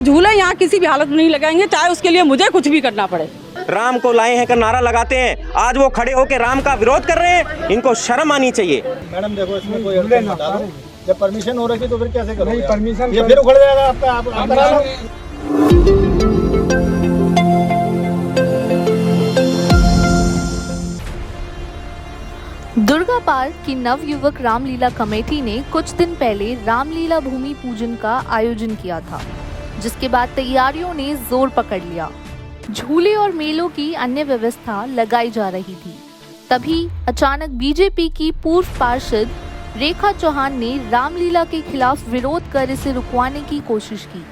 झूले यहाँ किसी भी हालत में नहीं लगाएंगे, चाहे उसके लिए मुझे कुछ भी करना पड़े। राम को लाए हैं का नारा लगाते हैं, आज वो खड़े होकर राम का विरोध कर रहे हैं। इनको शर्म आनी चाहिए। मैडम देखो, इसमें कोई अड़चन मत डालो। जब परमिशन हो रही थी तो फिर कैसे करोगे? नहीं परमिशन ये फिर उखड़ जाएगा आपका। आप करा लो। दुर्गा पार्क की नवयुवक रामलीला कमेटी ने कुछ दिन पहले रामलीला भूमि पूजन का आयोजन किया था, जिसके बाद तैयारियों ने जोर पकड़ लिया। झूले और मेलों की अन्य व्यवस्था लगाई जा रही थी। तभी अचानक बीजेपी की पूर्व पार्षद रेखा चौहान ने रामलीला के खिलाफ विरोध कर इसे रुकवाने की कोशिश की।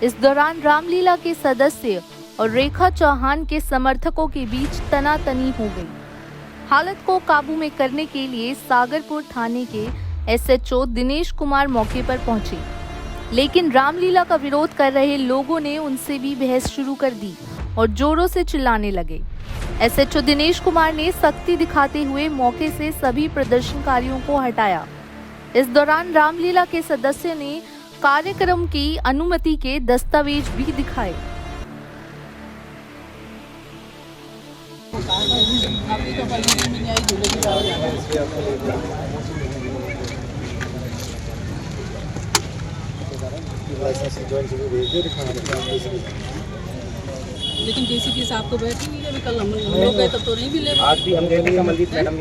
इस दौरान रामलीला के सदस्य और रेखा चौहान के समर्थकों के बीच तनातनी हो गई। हालत को काबू में करने के लिए सागरपुर थाने के एसएचओ दिनेश कुमार मौके पर पहुंचे, लेकिन रामलीला का विरोध कर रहे लोगों ने उनसे भी बहस शुरू कर दी और जोरों से चिल्लाने लगे। एसएचओ दिनेश कुमार ने सख्ती दिखाते हुए मौके से सभी प्रदर्शनकारियों को हटाया। इस दौरान रामलीला के सदस्य ने कार्यक्रम की अनुमति के दस्तावेज भी दिखाए। लेकिन डीसीपी साहब तो बैठे नहीं है, कल हम लोग गए तब तो नहीं मिले। आज भी हम देंगे कमलजीत मैडम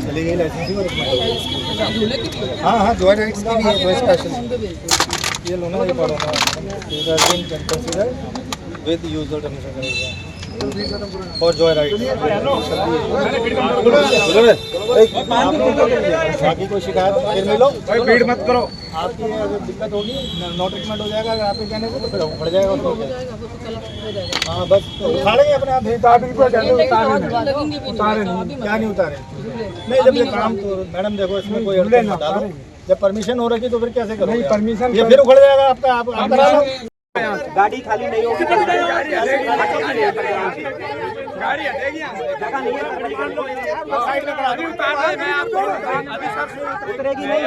चली गई लाइसेंसिंग और झूले की भी हाँ हाँ दो राइड्स की भी है, दो स्पेशल। ये लो ना, ये पढ़ो ना, विद यूजर टर्म्स और जॉय राइड। बाकी कोई शिकायत फिर मिलो, भीड़ मत करो। आपकी अगर दिक्कत होगी नो ट्रीटमेंट हो जाएगा। अगर आपके कहने से तो फिर उखड़ जाएगा। हाँ बस उतारेंगे अपने आप। क्या नहीं उतारे? नहीं जब ये काम तो मैडम देखो, इसमें कोई अड़चन मत डालो। जब परमिशन हो रही थी तो फिर कैसे करोगे? नहीं परमिशन ये फिर उखड़ जाएगा आपका। आप करा लो। गाड़ी खाली नहीं होगी। उतरेगी नहीं।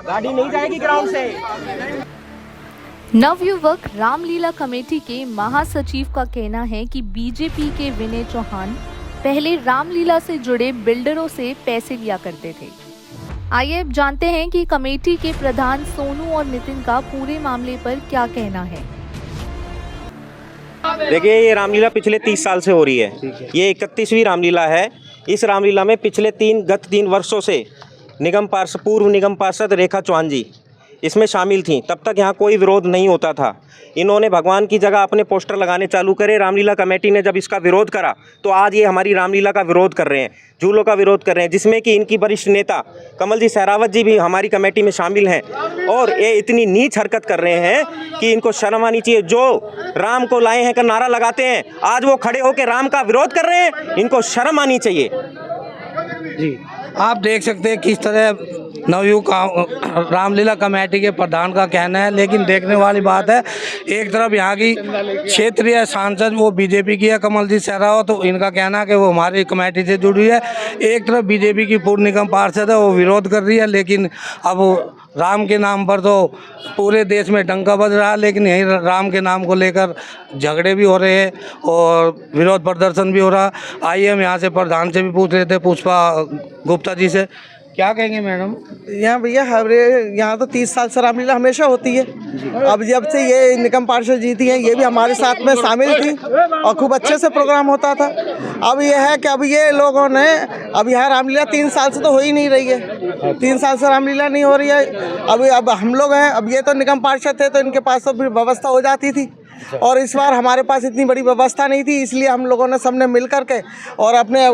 गाड़ी नहीं जाएगी ग्राउंड से। नवयुवक रामलीला कमेटी के महासचिव का कहना है कि बीजेपी के विनय चौहान पहले रामलीला से जुड़े बिल्डरों से पैसे लिया करते थे। आइए अब जानते हैं कि कमेटी के प्रधान सोनू और नितिन का पूरे मामले पर क्या कहना है। देखिए, ये रामलीला पिछले 30 साल से हो रही है। ये 31वीं रामलीला है। इस रामलीला में पिछले गत 3 वर्षों से पूर्व निगम पार्षद रेखा चौहान जी इसमें शामिल थी। तब तक यहाँ कोई विरोध नहीं होता था। इन्होंने भगवान की जगह अपने पोस्टर लगाने चालू करे। रामलीला कमेटी ने जब इसका विरोध करा तो आज ये हमारी रामलीला का विरोध कर रहे हैं, झूलों का विरोध कर रहे हैं, जिसमें कि इनकी वरिष्ठ नेता कमलजीत सहरावत जी भी हमारी कमेटी में शामिल हैं। और ये इतनी नीच हरकत कर रहे हैं कि इनको शर्म आनी चाहिए। जो राम को लाए हैं का नारा लगाते हैं, आज वो खड़े होकर राम का विरोध कर रहे हैं। इनको शर्म आनी चाहिए। जी, आप देख सकते हैं किस तरह नवयुवक रामलीला कमेटी के प्रधान का कहना है। लेकिन देखने वाली बात है, एक तरफ यहाँ की क्षेत्रीय सांसद वो बीजेपी की है कमलजीत सहरावत, तो इनका कहना है कि वो हमारी कमेटी से जुड़ी है। एक तरफ बीजेपी की पूर्व निगम पार्षद है, वो विरोध कर रही है। लेकिन अब राम के नाम पर तो पूरे देश में डंका बज रहा है, लेकिन यही राम के नाम को लेकर झगड़े भी हो रहे हैं और विरोध प्रदर्शन भी हो रहा। आइए हम यहाँ से प्रधान से भी पूछ रहे थे, पुष्पा गुप्ता जी से। क्या कहेंगे मैडम? यहाँ भैया हमारे यहाँ तो 30 साल से रामलीला हमेशा होती है। अब जब से ये निगम पार्षद जीती हैं, ये भी हमारे साथ में शामिल थी और खूब अच्छे से प्रोग्राम होता था। अब ये है कि अब ये लोगों ने अब यहाँ रामलीला 3 साल से तो हो ही नहीं रही है। 3 साल से रामलीला नहीं हो रही है। अब हम लोग हैं, अब ये तो निगम पार्षद थे तो इनके पास तो फिर व्यवस्था हो जाती थी। और इस बार हमारे पास इतनी बड़ी व्यवस्था नहीं थी, इसलिए हम लोगों ने सबने मिल करके और अपने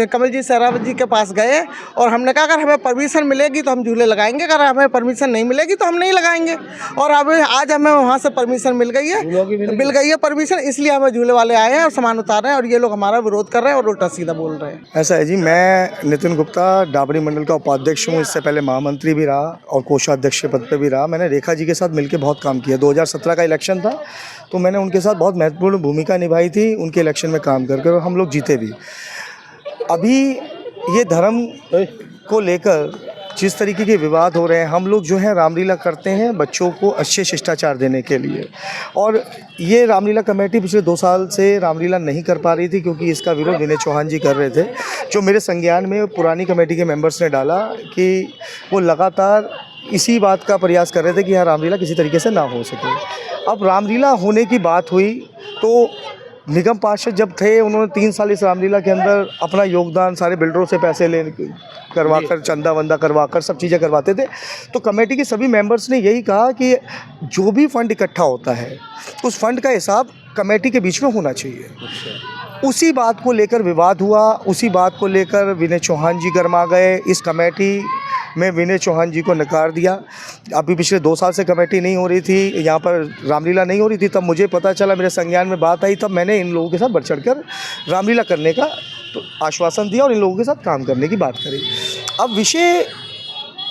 कमलजीत सहरावत जी के पास गए और हमने कहा अगर हमें परमिशन मिलेगी तो हम झूले लगाएंगे, अगर हमें परमिशन नहीं मिलेगी तो हम नहीं लगाएंगे। और अब आज हमें वहाँ से परमिशन मिल गई है परमिशन, इसलिए हमें झूले वाले आए हैं और सामान उतार रहे हैं और ये लोग हमारा विरोध कर रहे हैं और उल्टा सीधा बोल रहे हैं। ऐसा है जी, मैं नितिन गुप्ता डाबरी मंडल का उपाध्यक्ष हूँ। इससे पहले महामंत्री भी रहा और कोषाध्यक्ष के पद पे भी रहा। मैंने रेखा जी के साथ मिलकर बहुत काम किया। 2017 का इलेक्शन था तो मैंने उनके साथ बहुत महत्वपूर्ण भूमिका निभाई थी उनके इलेक्शन में काम करके, और हम लोग जीते भी। अभी ये धर्म को लेकर जिस तरीके के विवाद हो रहे हैं, हम लोग जो है रामलीला करते हैं बच्चों को अच्छे शिष्टाचार देने के लिए, और ये रामलीला कमेटी पिछले 2 साल से रामलीला नहीं कर पा रही थी क्योंकि इसका विरोध विनय चौहान जी कर रहे थे, जो मेरे संज्ञान में पुरानी कमेटी के मेंबर्स ने डाला कि वो लगातार इसी बात का प्रयास कर रहे थे कि यहाँ रामलीला किसी तरीके से ना हो सके। अब रामलीला होने की बात हुई तो निगम पार्षद जब थे उन्होंने 3 साल इस रामलीला के अंदर अपना योगदान सारे बिल्डरों से पैसे ले करवा कर, चंदा वंदा करवा कर सब चीज़ें करवाते थे। तो कमेटी के सभी मेंबर्स ने यही कहा कि जो भी फंड इकट्ठा होता है उस फंड का हिसाब कमेटी के बीच में होना चाहिए। उसी बात को लेकर विवाद हुआ, उसी बात को लेकर विनय चौहान जी गरमा गए। इस कमेटी में विनय चौहान जी को नकार दिया। अभी पिछले 2 साल से कमेटी नहीं हो रही थी, यहाँ पर रामलीला नहीं हो रही थी, तब मुझे पता चला, मेरे संज्ञान में बात आई, तब मैंने इन लोगों के साथ बढ़ चढ़ कर रामलीला करने का तो आश्वासन दिया और इन लोगों के साथ काम करने की बात करी। अब विषय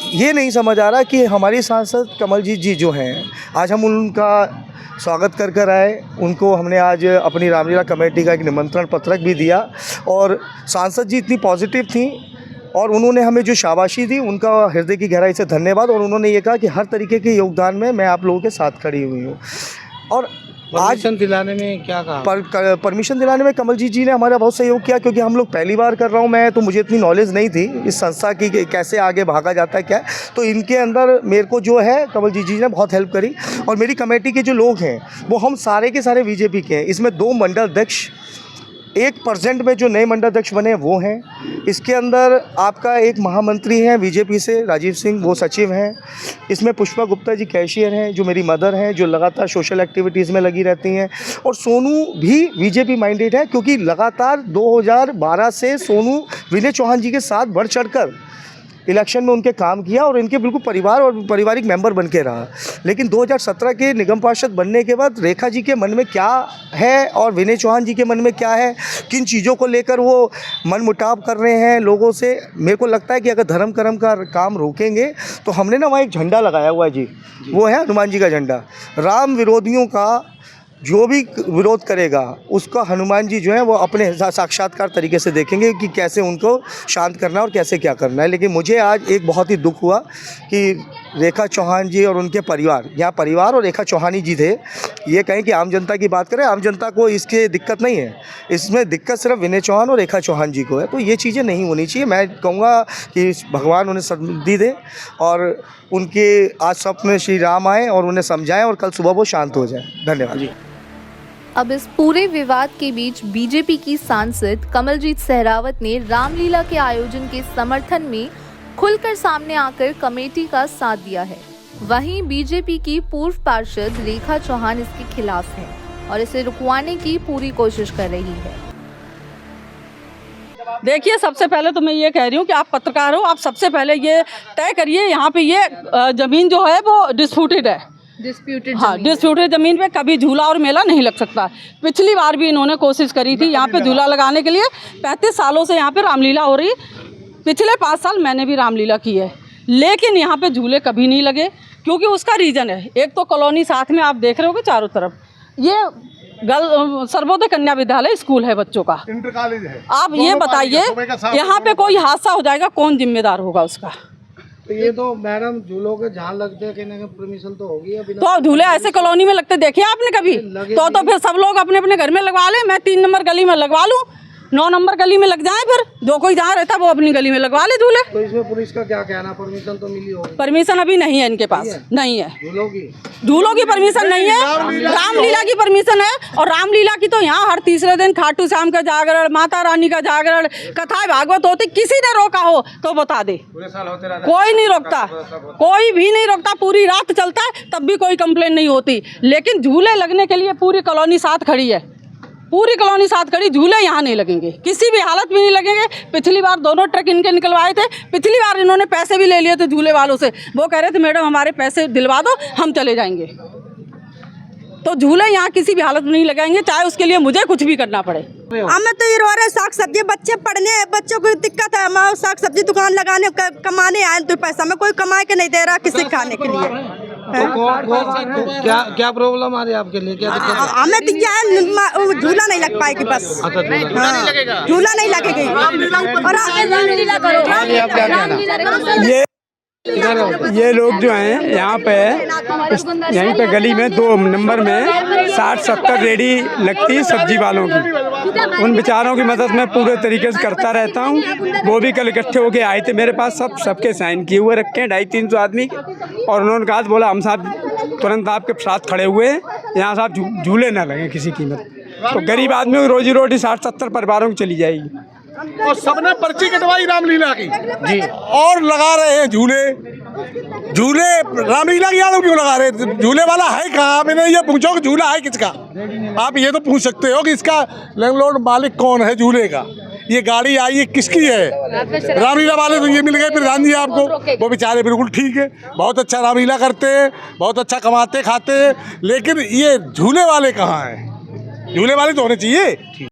ये नहीं समझ आ रहा कि हमारी सांसद कमलजीत जी जो हैं, आज हम उनका स्वागत कर आए, उनको हमने आज अपनी रामलीला कमेटी का एक निमंत्रण पत्रक भी दिया, और सांसद जी इतनी पॉजिटिव थी और उन्होंने हमें जो शाबाशी दी उनका हृदय की गहराई से धन्यवाद। और उन्होंने ये कहा कि हर तरीके के योगदान में मैं आप लोगों के साथ खड़ी हुई हूँ। और परमिशन दिलाने में क्या कहा? परमिशन दिलाने में कमलजीत जी ने हमारा बहुत सहयोग किया, क्योंकि हम लोग पहली बार कर रहा हूँ मैं, तो मुझे इतनी नॉलेज नहीं थी इस संस्था की कि कैसे आगे भागा जाता है क्या, तो इनके अंदर मेरे को जो है कमलजीत जी ने बहुत हेल्प करी। और मेरी कमेटी के जो लोग हैं वो हम सारे के सारे बीजेपी के हैं। इसमें 2 मंडल अध्यक्ष, 1% में जो नए मंडल अध्यक्ष बने वो हैं। इसके अंदर आपका एक महामंत्री हैं बीजेपी से, राजीव सिंह, वो सचिव हैं। इसमें पुष्पा गुप्ता जी कैशियर हैं, जो मेरी मदर हैं, जो लगातार सोशल एक्टिविटीज़ में लगी रहती हैं। और सोनू भी बीजेपी माइंडेड है, क्योंकि लगातार 2012 से सोनू विनय चौहान जी के साथ बढ़ चढ़कर इलेक्शन में उनके काम किया और इनके बिल्कुल परिवार और पारिवारिक मेंबर बन के रहा। लेकिन 2017 के निगम पार्षद बनने के बाद रेखा जी के मन में क्या है और विनय चौहान जी के मन में क्या है, किन चीज़ों को लेकर वो मन मुटाव कर रहे हैं लोगों से, मेरे को लगता है कि अगर धर्म कर्म का काम रोकेंगे तो हमने ना वहाँ एक झंडा लगाया हुआ है जी, वो है हनुमान जी का झंडा। राम विरोधियों का जो भी विरोध करेगा उसका हनुमान जी जो है वो अपने साक्षात्कार तरीके से देखेंगे कि कैसे उनको शांत करना और कैसे क्या करना है। लेकिन मुझे आज एक बहुत ही दुख हुआ कि रेखा चौहान जी और उनके परिवार, यहाँ परिवार और रेखा चौहानी जी थे, ये कहें कि आम जनता की बात करें, आम जनता को इसके दिक्कत नहीं है, इसमें दिक्कत सिर्फ विनय चौहान और रेखा चौहान जी को है। तो ये चीज़ें नहीं होनी चाहिए। मैं कहूँगा कि भगवान उन्हें सद्बुद्धि दे और उनके आज स्वप्न में श्री राम आए और उन्हें समझाएं और कल सुबह वो शांत हो जाए। धन्यवाद जी। अब इस पूरे विवाद के बीच बीजेपी की सांसद कमलजीत सहरावत ने रामलीला के आयोजन के समर्थन में खुलकर सामने आकर कमेटी का साथ दिया है। वहीं बीजेपी की पूर्व पार्षद रेखा चौहान इसके खिलाफ है और इसे रुकवाने की पूरी कोशिश कर रही है। देखिए, सबसे पहले तो मैं ये कह रही हूँ कि आप पत्रकार हो, आप सबसे पहले ये तय करिए यहाँ पे ये जमीन जो है वो डिस्प्यूटेड है। डिस्प्यूटेड जमीन पे कभी झूला और मेला नहीं लग सकता। पिछली बार भी इन्होंने कोशिश करी थी यहाँ पे झूला लगाने के लिए। 35 सालों से यहाँ पे रामलीला हो रही, पिछले 5 साल मैंने भी रामलीला की है, लेकिन यहाँ पे झूले कभी नहीं लगे, क्योंकि उसका रीज़न है, एक तो कॉलोनी साथ में आप देख रहे होगे चारों तरफ, ये सर्वोदय कन्या विद्यालय स्कूल है बच्चों का, इंटर कॉलेज है। आप ये बताइए यहाँ पे कोई हादसा हो जाएगा, कौन जिम्मेदार होगा उसका? तो ये तो मैडम झूलों के जहाँ लगते हैं कहीं परमिशन तो होगी अभी। तो झूले ऐसे कॉलोनी में लगते देखिए आपने कभी? तो फिर सब लोग अपने अपने घर में लगवा ले। मैं 3 नंबर गली में लगवा लूँ, 9 नंबर गली में लग जाए, फिर जो कोई जहाँ रहता है वो अपनी गली में लगवा ले झूले। तो इसमें पुलिस का क्या कहना? परमिशन तो मिली होगी? परमिशन अभी नहीं है इनके पास, नहीं है। झूलों की परमिशन नहीं है, रामलीला की परमिशन है। और रामलीला की तो यहाँ हर तीसरे दिन खाटू श्याम का जागरण, माता रानी का जागरण, कथाएं भागवत होती। किसी ने रोका हो तो बता दे, कोई नहीं रोकता, कोई भी नहीं रोकता, पूरी रात चलता है तब भी कोई कंप्लेन नहीं होती। लेकिन झूले लगने के लिए पूरी कॉलोनी साथ खड़ी है, पूरी कॉलोनी साथ खड़ी। झूले यहाँ नहीं लगेंगे, किसी भी हालत में नहीं लगेंगे। पिछली बार 2 ट्रक इनके निकलवाए थे, पिछली बार इन्होंने पैसे भी ले लिए थे झूले वालों से। वो कह रहे थे मैडम हमारे पैसे दिलवा दो, हम चले जाएंगे। तो झूले यहाँ किसी भी हालत में नहीं लगाएंगे, चाहे उसके लिए मुझे कुछ भी करना पड़े। हमें तो ये रो रहे साग सब्जी, बच्चे पढ़ने, बच्चों को दिक्कत है। हम साग सब्जी दुकान लगाने कमाने आए, तो पैसा में कोई कमा के नहीं दे रहा किसी खाने के लिए। क्या क्या प्रॉब्लम आ रही है आपके लिए, क्या दिक्कत है? हमें तो क्या है, झूला नहीं लग पाएगी बस। अच्छा, झूला नहीं लगेगी। और ये लोग जो हैं यहाँ पे यहीं पे गली में 2 नंबर में 60-70 रेडी लगती है सब्जी वालों की। उन बेचारों की मदद मैं पूरे तरीके से करता रहता हूँ। वो भी कल इकट्ठे होके आए थे मेरे पास, सबके साइन किए हुए रखे हैं 250-300 आदमी। और उन्होंने कहा, बोला हम साहब तुरंत आपके साथ खड़े हुए हैं, यहाँ साहब झूले ना लगे किसी कीमत। तो गरीब आदमी की रोजी रोटी 60-70 परिवारों की चली जाएगी। और सबने पर्ची कटवाई रामलीला की जी, और लगा रहे हैं झूले रामलीला की। यार क्यों लगा रहे हैं? झूले वाला है कहाँ? मैंने ये पूछो कि झूला है किसका। आप ये तो पूछ सकते हो कि इसका लैंडलॉर्ड मालिक कौन है झूले का। ये गाड़ी आई है किसकी है? रामलीला वाले तो ये मिल गए प्रधान जी आपको, वो बेचारे बिल्कुल ठीक है, बहुत अच्छा रामलीला करते हैं, बहुत अच्छा कमाते खाते हैं। लेकिन ये झूले वाले कहाँ हैं? झूले वाले तो होने चाहिए।